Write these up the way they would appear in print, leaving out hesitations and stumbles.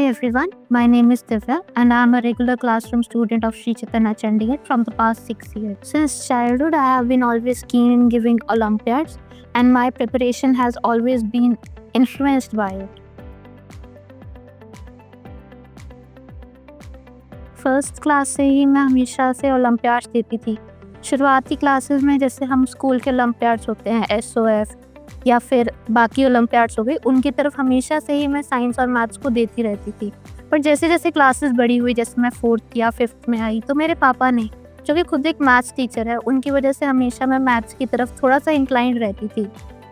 everyone, my name is Divya and I am a regular classroom student of Sri Chaitanya Chandigarh from the past 6 years. Since childhood, I have been always keen in giving Olympiads and my preparation has always been influenced by it. First class से ही मैं हमेशा से Olympiads देती थी। शुरुआती classes में जैसे हम स्कूल के ओलंपियाड्स होते हैं SOF या फिर बाकी ओलंपियाड्स हो गए, उनकी तरफ हमेशा से ही मैं साइंस और मैथ्स को देती रहती थी। पर जैसे जैसे क्लासेस बड़ी हुई, जैसे मैं 4th या 5th में आई, तो मेरे पापा ने, जो कि खुद एक मैथ्स टीचर है, उनकी वजह से हमेशा मैं मैथ्स की तरफ थोड़ा सा इंक्लाइंड रहती थी।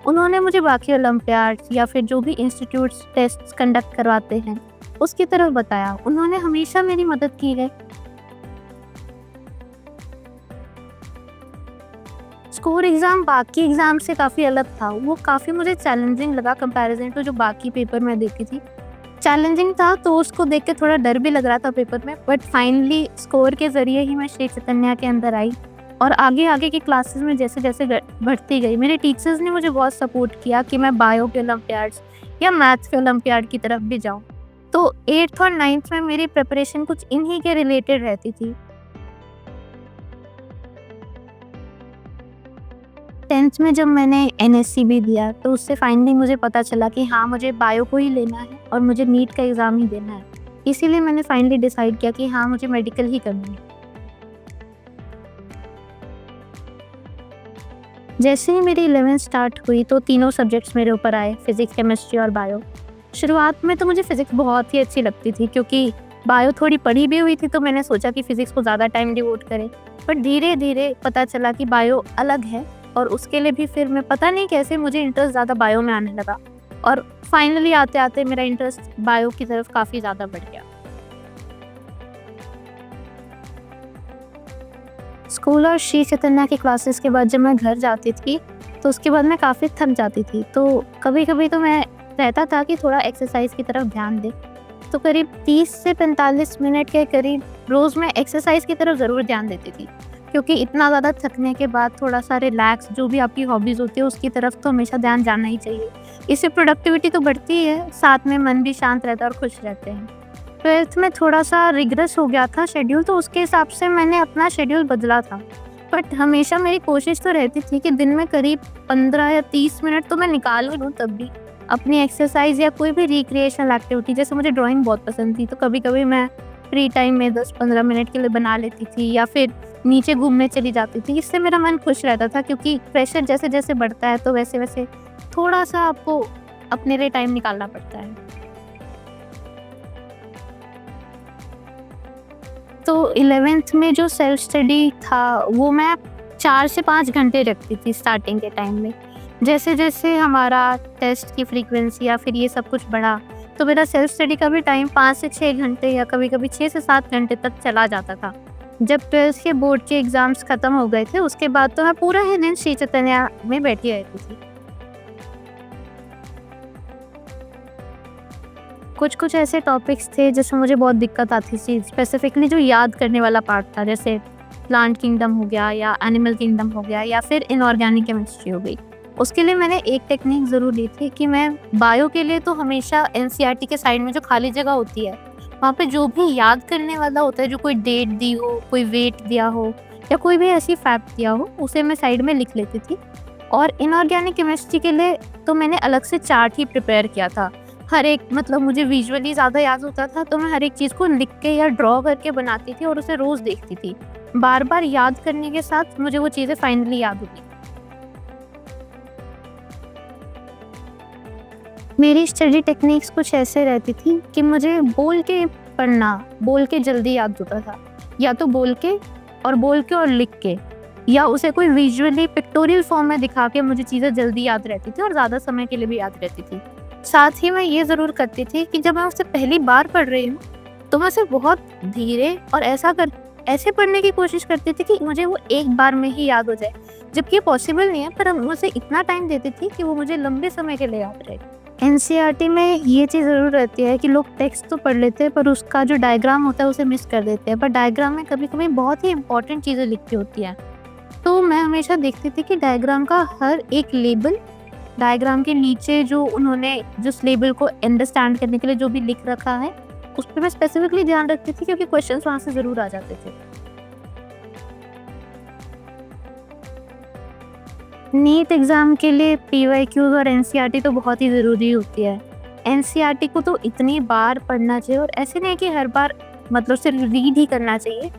उन्होंने मुझे बाकी ओलंपियाड्स या फिर जो भी इंस्टीट्यूट्स टेस्ट कंडक्ट करवाते हैं उसकी तरफ बताया। उन्होंने हमेशा मेरी मदद की है। स्कोर एग्ज़ाम बाकी एग्ज़ाम से काफ़ी अलग था। वो काफ़ी मुझे चैलेंजिंग लगा कंपैरिजन टू जो बाकी पेपर मैं देती थी। चैलेंजिंग था तो उसको देख के थोड़ा डर भी लग रहा था पेपर में, बट फाइनली स्कोर के ज़रिए ही मैं श्री चैतन्या के अंदर आई और आगे की क्लासेस में जैसे जैसे बढ़ती गई, मेरे टीचर्स ने मुझे बहुत सपोर्ट किया कि मैं बायो के ओलंपियाड्स या मैथ्स के ओलंपियाड की तरफ भी जाऊँ। तो 8th और 9th में मेरी प्रिपरेशन कुछ इन्हीं के रिलेटेड रहती थी। 10th में जब मैंने NSCB दिया तो उससे फाइनली मुझे पता चला कि हाँ, मुझे बायो को ही लेना है और मुझे नीट का एग्ज़ाम ही देना है। इसीलिए मैंने फाइनली डिसाइड किया कि हाँ, मुझे मेडिकल ही करना है। जैसे ही मेरी 11th स्टार्ट हुई तो तीनों सब्जेक्ट्स मेरे ऊपर आए, फिज़िक्स, केमिस्ट्री और बायो। शुरुआत में तो मुझे फ़िज़िक्स बहुत ही अच्छी लगती थी क्योंकि बायो थोड़ी पढ़ी भी हुई थी, तो मैंने सोचा कि फ़िज़िक्स को ज़्यादा टाइम डिवोट करें। बट धीरे धीरे पता चला कि बायो अलग है और उसके लिए भी फिर मैं पता नहीं कैसे मुझे इंटरेस्ट ज़्यादा बायो में आने लगा और फाइनली आते आते मेरा इंटरेस्ट बायो की तरफ काफ़ी ज़्यादा बढ़ गया। स्कूल और श्री चैतन्या की क्लासेस के बाद जब मैं घर जाती थी तो उसके बाद मैं काफ़ी थक जाती थी। तो कभी कभी तो मैं रहता था कि थोड़ा एक्सरसाइज की तरफ ध्यान दे, तो करीब 30 से 45 मिनट के करीब रोज़ मैं एक्सरसाइज की तरफ ज़रूर ध्यान देती थी, क्योंकि इतना ज़्यादा थकने के बाद थोड़ा सा रिलैक्स, जो भी आपकी हॉबीज़ होती है उसकी तरफ तो हमेशा ध्यान जाना ही चाहिए। इससे प्रोडक्टिविटी तो बढ़ती है, साथ में मन भी शांत रहता है और खुश रहते हैं। 12th में थोड़ा सा रिग्रेस हो गया था शेड्यूल, तो उसके हिसाब से मैंने अपना शेड्यूल बदला था। बट हमेशा मेरी कोशिश तो रहती थी कि दिन में करीब 15 या 30 मिनट तो मैं निकाल ही लूँ, तब भी अपनी एक्सरसाइज या कोई भी रिक्रिएशनल एक्टिविटी। जैसे मुझे ड्राइंग बहुत पसंद थी, तो कभी कभी मैं फ्री टाइम में 10-15 मिनट के लिए बना लेती थी या फिर नीचे घूमने चली जाती थी। इससे मेरा मन खुश रहता था, क्योंकि प्रेशर जैसे जैसे बढ़ता है तो वैसे वैसे थोड़ा सा आपको अपने लिए टाइम निकालना पड़ता है। तो 11th में जो सेल्फ स्टडी था वो मैं 4 से 5 घंटे रखती थी स्टार्टिंग के टाइम में। जैसे जैसे हमारा टेस्ट की फ्रीक्वेंसी या फिर ये सब कुछ बढ़ा, तो मेरा सेल्फ स्टडी का भी टाइम 5 से 6 घंटे या कभी कभी 6 से 7 घंटे तक चला जाता था। जब 12th के बोर्ड के एग्ज़ाम्स ख़त्म हो गए थे, उसके बाद तो मैं पूरा ही दिन श्री चैतन्या में बैठी रहती थी। कुछ ऐसे टॉपिक्स थे जिसमें मुझे बहुत दिक्कत आती थी, स्पेसिफिकली जो याद करने वाला पार्ट था, जैसे प्लांट किंगडम हो गया या एनिमल किंगडम हो गया या फिर इनऑर्गेनिक केमिस्ट्री हो गई। उसके लिए मैंने एक टेक्निक ज़रूर ली थी कि मैं बायो के लिए तो हमेशा NCERT के साइड में जो खाली जगह होती है, वहाँ पे जो भी याद करने वाला होता है, जो कोई डेट दी हो, कोई वेट दिया हो या कोई भी ऐसी फैक्ट दिया हो, उसे मैं साइड में लिख लेती थी। और इनऑर्गेनिक केमिस्ट्री के लिए तो मैंने अलग से चार्ट ही प्रिपेयर किया था। हर एक, मतलब मुझे विजुअली ज़्यादा याद होता था, तो मैं हर एक चीज़ को लिख के या ड्रॉ करके बनाती थी और उसे रोज़ देखती थी। बार बार याद करने के साथ मुझे वो चीज़ें फाइनली याद होती। मेरी स्टडी टेक्निक्स कुछ ऐसे रहती थी कि मुझे बोल के पढ़ना, बोल के जल्दी याद होता था, या तो बोल के और लिख के, या उसे कोई विजुअली पिक्टोरियल फॉर्म में दिखा के मुझे चीज़ें जल्दी याद रहती थी और ज़्यादा समय के लिए भी याद रहती थी। साथ ही मैं ये ज़रूर करती थी कि जब मैं उसे पहली बार पढ़ रही हूँ तो मैं उसे बहुत धीरे और ऐसे पढ़ने की कोशिश करती थी कि मुझे वो एक बार में ही याद हो जाए, जबकि ये पॉसिबल नहीं है, पर मैं उसे इतना टाइम देती थी कि वो मुझे लंबे समय के लिए याद रहे। NCERT में ये चीज़ ज़रूर रहती है कि लोग टेक्स्ट तो पढ़ लेते हैं पर उसका जो डायग्राम होता है उसे मिस कर देते हैं, पर डायग्राम में कभी कभी बहुत ही इंपॉर्टेंट चीज़ें लिखी होती हैं। तो मैं हमेशा देखती थी कि डायग्राम का हर एक लेबल, डायग्राम के नीचे जो उन्होंने जिस लेबल को अंडरस्टैंड करने के लिए जो भी लिख रखा है, उस पे मैं स्पेसिफिकली ध्यान रखती थी क्योंकि क्वेश्चंस वहाँ से ज़रूर आ जाते थे। नीट एग्ज़ाम के लिए पीवाईक्यूज़ और एनसीईआरटी तो बहुत ही ज़रूरी होती है। एनसीईआरटी को तो इतनी बार पढ़ना चाहिए और ऐसे नहीं कि हर बार मतलब सिर्फ रीड ही करना चाहिए।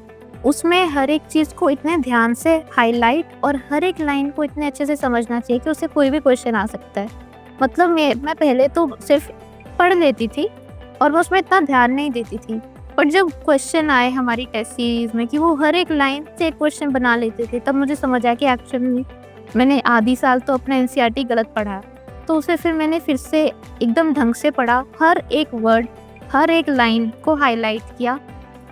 उसमें हर एक चीज़ को इतने ध्यान से हाइलाइट और हर एक लाइन को इतने अच्छे से समझना चाहिए कि उससे कोई भी क्वेश्चन आ सकता है। मतलब मैं पहले तो सिर्फ पढ़ लेती थी और मैं उसमें इतना ध्यान नहीं देती थी। पर जब क्वेश्चन आए हमारी टेस्ट सीरीज़ में कि वो हर एक लाइन से एक क्वेश्चन बना लेते थे, तब मुझे समझ आया कि एक्चुअल में मैंने आधी साल तो अपना एनसीईआरटी गलत पढ़ा। तो उसे फिर मैंने फिर से एकदम ढंग से पढ़ा, हर एक वर्ड, हर एक लाइन को हाइलाइट किया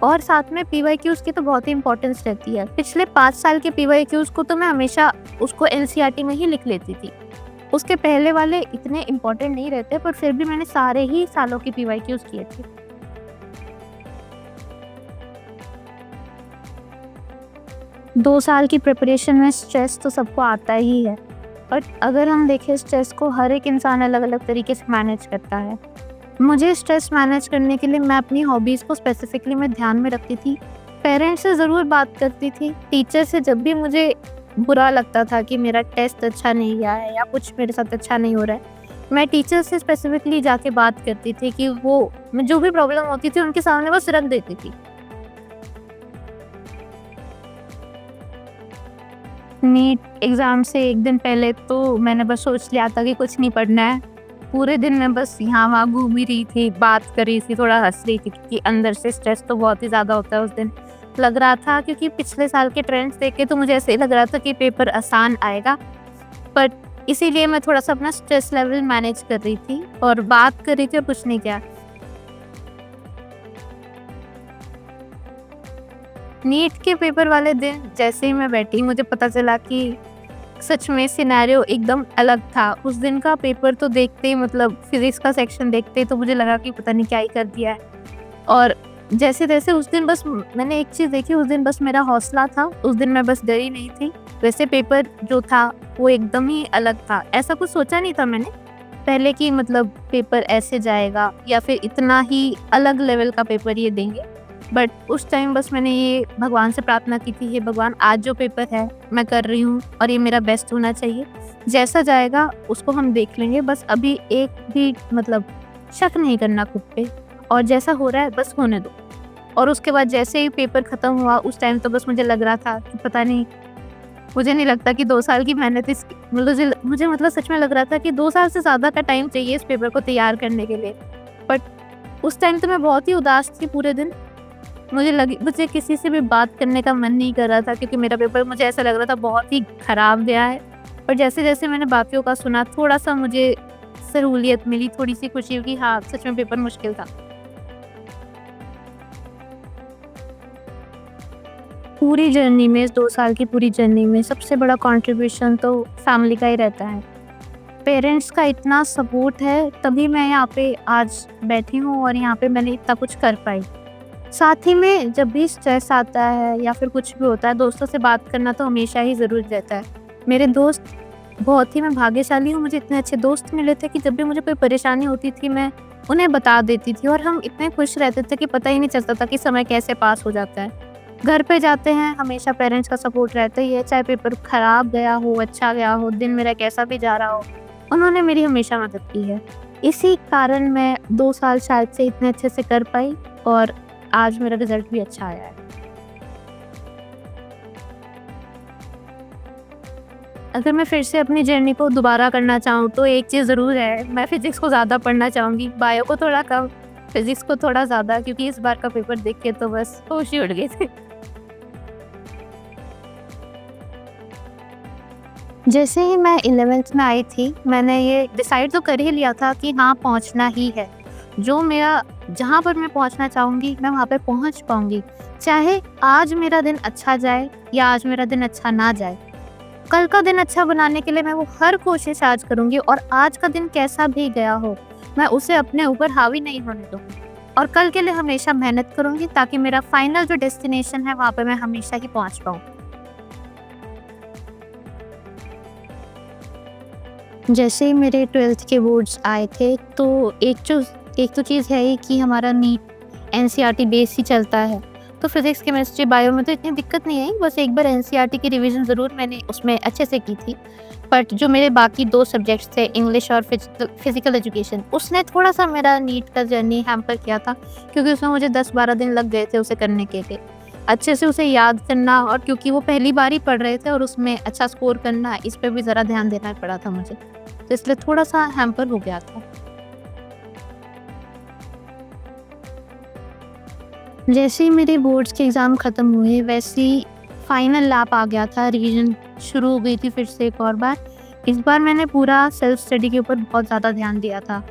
और साथ में पीवाईक्यूज़ की तो बहुत ही इम्पोर्टेंस रहती है। पिछले 5 साल के पीवाईक्यूज़ को तो मैं हमेशा उसको एनसीईआरटी में ही लिख लेती थी। उसके पहले वाले इतने इम्पोर्टेंट नहीं रहते, पर फिर भी मैंने सारे ही सालों की पीवाईक्यूज़ किए थे। 2 साल की प्रिपरेशन में स्ट्रेस तो सबको आता ही है, बट अगर हम देखें स्ट्रेस को हर एक इंसान अलग-अलग तरीके से मैनेज करता है। मुझे स्ट्रेस मैनेज करने के लिए मैं अपनी हॉबीज़ को स्पेसिफिकली मैं ध्यान में रखती थी। पेरेंट्स से ज़रूर बात करती थी, टीचर से जब भी मुझे बुरा लगता था कि मेरा टेस्ट अच्छा नहीं गया है या कुछ मेरे साथ अच्छा नहीं हो रहा है, मैं टीचर से स्पेसिफिकली जाके बात करती थी कि वो जो भी प्रॉब्लम होती थी उनके सामने बस रख देती थी। नीट एग्ज़ाम से 1 दिन पहले तो मैंने बस सोच लिया था कि कुछ नहीं पढ़ना है। पूरे दिन मैं बस यहाँ-वहाँ घूम ही रही थी, बात कर रही थी, थोड़ा हँस रही थी क्योंकि अंदर से स्ट्रेस तो बहुत ही ज़्यादा होता है उस दिन। लग रहा था क्योंकि पिछले साल के ट्रेंड्स देख के तो मुझे ऐसे ही लग रहा था कि पेपर आसान आएगा। बट इसीलिए मैं थोड़ा-सा अपना स्ट्रेस लेवल मैनेज कर रही थी और बात कर रही थी और कुछ नहीं किया। नीट के पेपर वाले दिन जैसे ही मैं बैठी, मुझे पता चला कि सच में सिनेरियो एकदम अलग था। उस दिन का पेपर तो देखते ही मतलब फिज़िक्स का सेक्शन देखते ही तो मुझे लगा कि पता नहीं क्या ही कर दिया है। और जैसे-तैसे उस दिन बस मैंने एक चीज़ देखी, उस दिन बस मेरा हौसला था, उस दिन मैं बस डरी नहीं थी। वैसे पेपर जो था वो एकदम ही अलग था। ऐसा कुछ सोचा नहीं था मैंने पहले कि मतलब पेपर ऐसे जाएगा या फिर इतना ही अलग लेवल का पेपर ये देंगे। बट उस टाइम बस मैंने ये भगवान से प्रार्थना की थी, हे भगवान आज जो पेपर है मैं कर रही हूँ और ये मेरा बेस्ट होना चाहिए। जैसा जाएगा उसको हम देख लेंगे, बस अभी एक भी मतलब शक नहीं करना खुद पे और जैसा हो रहा है बस होने दो। और उसके बाद जैसे ही पेपर ख़त्म हुआ उस टाइम तो बस मुझे लग रहा था कि पता नहीं, मुझे नहीं लगता कि 2 साल की मेहनत मुझे मतलब सच में लग रहा था कि 2 साल से ज़्यादा का टाइम चाहिए इस पेपर को तैयार करने के लिए। बट उस टाइम तो मैं बहुत ही उदास थी पूरे दिन। मुझे किसी से भी बात करने का मन नहीं कर रहा था क्योंकि मेरा पेपर मुझे ऐसा लग रहा था बहुत ही ख़राब गया है। पर जैसे-जैसे मैंने बाकियों का सुना थोड़ा-सा मुझे सहूलियत मिली, थोड़ी-सी खुशी हुई कि हाँ, सच में पेपर मुश्किल था। पूरी जर्नी में, इस 2 साल की पूरी जर्नी में सबसे बड़ा कंट्रीब्यूशन तो फैमिली का ही रहता है। पेरेंट्स का इतना सपोर्ट है तभी मैं यहाँ पे आज बैठी हूँ और यहाँ पे मैंने इतना कुछ कर पाई। साथ ही में जब भी स्ट्रेस आता है या फिर कुछ भी होता है, दोस्तों से बात करना तो हमेशा ही ज़रूरी रहता है। मेरे दोस्त बहुत ही मैं भाग्यशाली हूँ, मुझे इतने अच्छे दोस्त मिले थे कि जब भी मुझे कोई परेशानी होती थी मैं उन्हें बता देती थी और हम इतने खुश रहते थे कि पता ही नहीं चलता था कि समय कैसे पास हो जाता है। घर पे जाते हैं हमेशा पेरेंट्स का सपोर्ट रहता ही है, चाहे पेपर ख़राब गया हो, अच्छा गया हो, दिन मेरा कैसा भी जा रहा हो, उन्होंने मेरी हमेशा मदद की है। इसी कारण मैं 2 साल शायद से इतने अच्छे से कर पाई और आज मेरा रिज़ल्ट भी अच्छा आया है। अगर मैं फिर से अपनी जर्नी को दोबारा करना चाहूँ तो एक चीज़ ज़रूर है, मैं फ़िज़िक्स को ज़्यादा पढ़ना चाहूँगी, बायो को थोड़ा कम, फ़िज़िक्स को थोड़ा ज़्यादा क्योंकि इस बार का पेपर देख के तो बस होश ही उड़ गए थे। जैसे ही मैं 11th में आई थी, मैंने ये डिसाइड तो कर ही लिया था कि हाँ, पहुँचना ही है। जो मेरा जहाँ पर मैं पहुँचना चाहूँगी, मैं वहाँ पे पहुँच पाऊँगी। चाहे आज मेरा दिन अच्छा जाए या आज मेरा दिन अच्छा ना जाए। कल का दिन अच्छा बनाने के लिए मैं वो हर कोशिश आज करूँगी और आज का दिन कैसा भी गया हो, मैं उसे अपने ऊपर हावी नहीं होने दूँगी। और कल के लिए हमेशा मेहनत करूँगी ताकि मेरा फाइनल जो डेस्टिनेशन है, वहाँ पे मैं हमेशा ही पहुँच पाऊँ। जैसे ही मेरे 12th के बोर्ड्स आए थे तो एक तो चीज़ है ही कि हमारा नीट एनसीईआरटी बेस ही चलता है। तो फिज़िक्स, केमिस्ट्री, बायो में तो इतनी दिक्कत नहीं आई, बस एक बार एनसीईआरटी की रिवीजन ज़रूर मैंने उसमें अच्छे से की थी। बट जो मेरे बाकी 2 सब्जेक्ट्स थे, इंग्लिश और फिज़िकल एजुकेशन, उसने थोड़ा-सा मेरा नीट का जर्नी हैम्पर किया था, क्योंकि उसमें मुझे 10-12 दिन लग गए थे उसे करने के लिए। अच्छे से उसे याद करना, और क्योंकि वो पहली बार ही पढ़ रहे थे और उसमें अच्छा स्कोर करना, इस पे भी ज़रा ध्यान देना पड़ा था मुझे। तो इसलिए थोड़ा-सा हैम्पर हो गया था। जैसे ही मेरे बोर्ड्स के एग्ज़ाम ख़त्म हुए, वैसे ही फाइनल लैप आ गया था, रिवीजन शुरू हो गई थी फिर से एक और बार। इस बार मैंने पूरा सेल्फ स्टडी के ऊपर बहुत ज़्यादा ध्यान दिया था।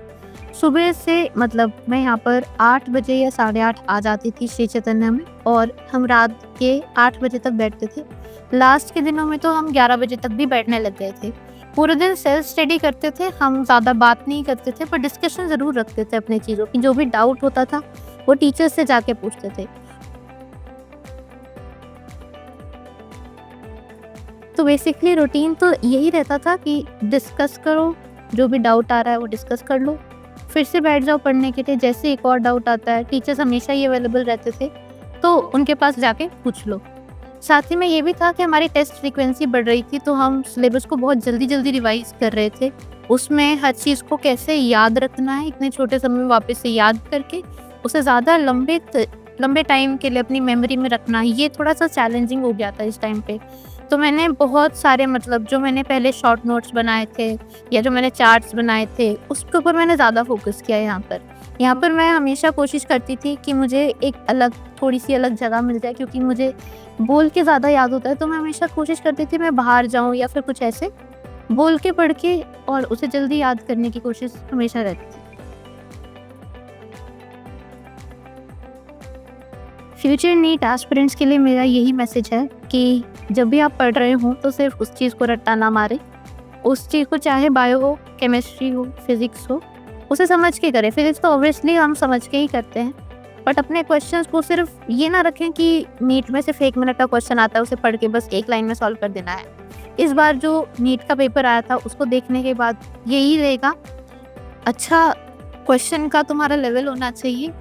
सुबह से मतलब मैं यहाँ पर 8 बजे या साढ़े 8 आ जाती थी श्री चैतन्य में, और हम रात के 8 बजे तक बैठते थे। लास्ट के दिनों में तो हम 11 बजे तक भी बैठने लग गए थे। पूरे दिन सेल्फ स्टडी करते थे, हम ज़्यादा बात नहीं करते थे, पर डिस्कशन ज़रूर रखते थे अपनी चीज़ों की। जो भी डाउट होता था वो टीचर्स से जाके पूछते थे। तो बेसिकली रूटीन तो यही रहता था कि डिस्कस करो, जो भी डाउट आ रहा है वो डिस्कस कर लो, फिर से बैठ जाओ पढ़ने के लिए। जैसे एक और डाउट आता है, टीचर्स हमेशा ही अवेलेबल रहते थे, तो उनके पास जाके पूछ लो। साथ ही में ये भी था कि हमारी टेस्ट फ्रीक्वेंसी बढ़ रही थी, तो हम सिलेबस को बहुत जल्दी-जल्दी रिवाइज़ कर रहे थे। उसमें हर चीज़ को कैसे याद रखना है, इतने छोटे समय में वापस से याद करके उसे ज़्यादा लंबे टाइम के लिए अपनी मेमोरी में रखना, ये थोड़ा-सा चैलेंजिंग हो गया था इस टाइम पे। तो मैंने बहुत सारे मतलब जो मैंने पहले शॉर्ट नोट्स बनाए थे या जो मैंने चार्ट्स बनाए थे, उसके ऊपर मैंने ज़्यादा फ़ोकस किया यहाँ पर। यहाँ पर मैं हमेशा कोशिश करती थी कि मुझे एक थोड़ी-सी अलग जगह मिल जाए, क्योंकि मुझे बोल के ज़्यादा याद होता है, तो मैं हमेशा कोशिश करती थी मैं बाहर जाऊँ या फिर कुछ ऐसे बोल के पढ़ के और उसे जल्दी याद करने की कोशिश हमेशा रहती थी। फ्यूचर नीट एस्पिरेंट्स के लिए मेरा यही मैसेज है कि जब भी आप पढ़ रहे हो तो सिर्फ उस चीज़ को रट्टा ना मारें। उस चीज़ को, चाहे बायो हो, केमिस्ट्री हो, फिज़िक्स हो, उसे समझ के करें। फिज़िक्स तो ऑब्वियसली हम समझ के ही करते हैं, बट अपने क्वेश्चंस को सिर्फ ये ना रखें कि नीट में सिर्फ 1 मिनट का क्वेश्चन आता है, उसे पढ़ के बस 1 लाइन में सॉल्व कर देना है। इस बार जो नीट का पेपर आया था उसको देखने के बाद यही रहेगा, अच्छा क्वेश्चन का तुम्हारा लेवल होना चाहिए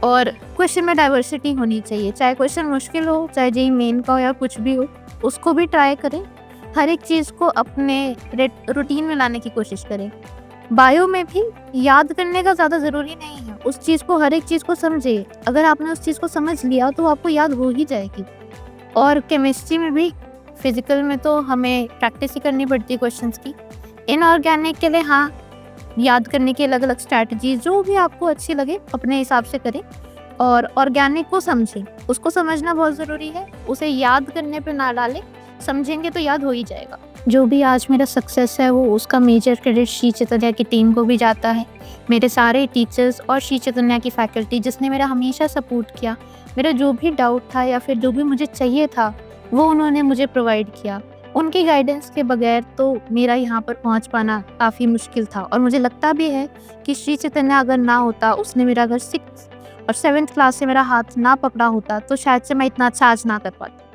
और क्वेश्चन में डाइवर्सिटी होनी चाहिए। चाहे क्वेश्चन मुश्किल हो, चाहे जेईई मेन का हो या कुछ भी हो, उसको भी ट्राई करें। हर एक चीज़ को अपने रूटीन में लाने की कोशिश करें। बायो में भी याद करने का ज़्यादा ज़रूरी नहीं है, उस चीज़ को, हर एक चीज़ को समझिए। अगर आपने उस चीज़ को समझ लिया तो आपको याद हो ही जाएगी। और केमिस्ट्री में भी, फिजिकल में तो हमें प्रैक्टिस ही करनी पड़ती है क्वेश्चंस की। इनऑर्गेनिक के लिए हाँ, याद करने की अलग अलग स्ट्रैटेजीज जो भी आपको अच्छी लगे अपने हिसाब से करें, और ऑर्गेनिक को समझें। उसको समझना बहुत ज़रूरी है, उसे याद करने पे ना डालें, समझेंगे तो याद हो ही जाएगा। जो भी आज मेरा सक्सेस है वो उसका मेजर क्रेडिट श्री चैतन्य की टीम को भी जाता है, मेरे सारे टीचर्स और श्री चैतन्य की फैकल्टी जिसने मेरा हमेशा सपोर्ट किया। मेरा जो भी डाउट था या फिर जो भी मुझे चाहिए था वो उन्होंने मुझे प्रोवाइड किया। उनकी गाइडेंस के बगैर तो मेरा यहाँ पर पहुँच पाना काफ़ी मुश्किल था, और मुझे लगता भी है कि श्री चैतन्य अगर ना होता, उसने मेरा अगर 6th और 7th क्लास से मेरा हाथ ना पकड़ा होता, तो शायद से मैं इतना अच्छा आज ना कर पाती।